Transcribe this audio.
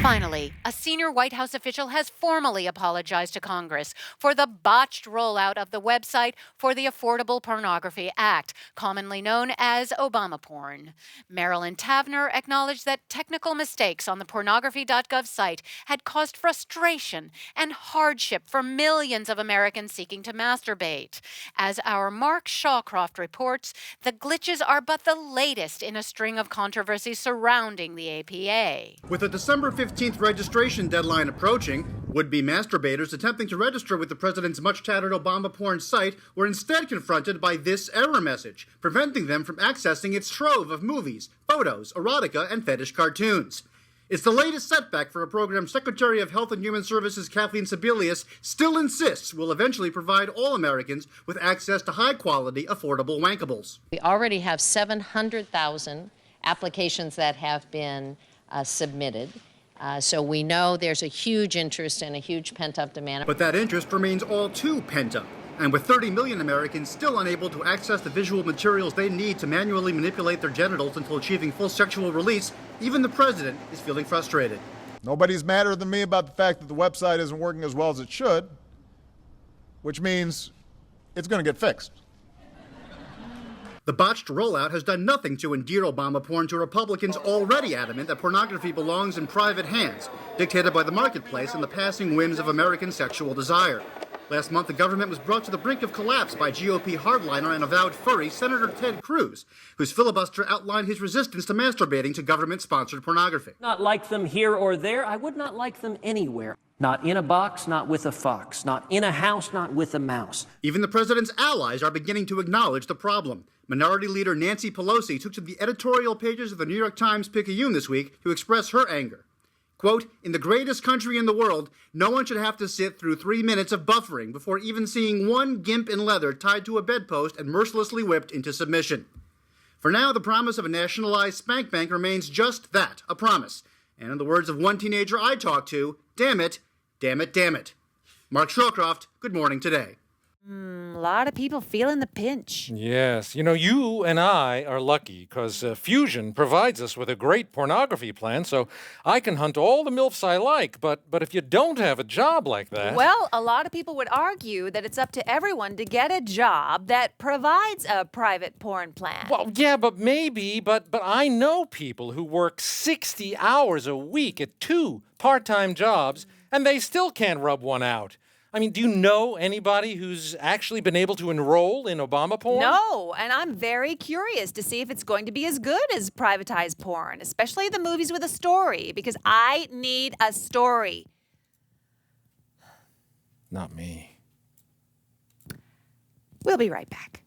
Finally, a senior White House official has formally apologized to Congress for the botched rollout of the website for the Affordable Pornography Act, commonly known as ObamaPorn. Marilyn Tavenner acknowledged that technical mistakes on the pornography.gov site had caused frustration and hardship for millions of Americans seeking to masturbate. As our Mark Shawcroft reports, the glitches are but the latest in a string of controversies surrounding the APA. With a December 15th registration deadline approaching, would-be masturbators attempting to register with the president's much-touted ObamaPorn site were instead confronted by this error message, preventing them from accessing its trove of movies, photos, erotica, and fetish cartoons. It's the latest setback for a program Secretary of Health and Human Services Kathleen Sebelius still insists will eventually provide all Americans with access to high-quality, affordable wankables. We already have 700,000 applications that have been submitted. So we know there's a huge interest and a huge pent-up demand. But that interest remains all too pent-up. And with 30 million Americans still unable to access the visual materials they need to manually manipulate their genitals until achieving full sexual release, even the president is feeling frustrated. Nobody's madder than me about the fact that the website isn't working as well as it should, which means it's going to get fixed. The botched rollout has done nothing to endear ObamaPorn to Republicans already adamant that pornography belongs in private hands, dictated by the marketplace and the passing whims of American sexual desire. Last month, the government was brought to the brink of collapse by GOP hardliner and avowed furry Senator Ted Cruz, whose filibuster outlined his resistance to masturbating to government-sponsored pornography. Not like them here or there. I would not like them anywhere. Not in a box, not with a fox. Not in a house, not with a mouse. Even the president's allies are beginning to acknowledge the problem. Minority Leader Nancy Pelosi took to the editorial pages of the New York Times-Picayune this week to express her anger. Quote, in the greatest country in the world, no one should have to sit through 3 minutes of buffering before even seeing one gimp in leather tied to a bedpost and mercilessly whipped into submission. For now, the promise of a nationalized spank bank remains just that, a promise. And in the words of one teenager I talked to, damn it, damn it, damn it. Mark Shawcroft, Good Morning Today. A lot of people feeling the pinch. Yes. You know, you and I are lucky because Fusion provides us with a great pornography plan, so I can hunt all the MILFs I like. But if you don't have a job like that... Well, a lot of people would argue that it's up to everyone to get a job that provides a private porn plan. Well, yeah, but I know people who work 60 hours a week at 2 part-time jobs, and they still can't rub one out. I mean, do you know anybody who's actually been able to enroll in ObamaPorn? No, and I'm very curious to see if it's going to be as good as privatized porn, especially the movies with a story, because I need a story. Not me. We'll be right back.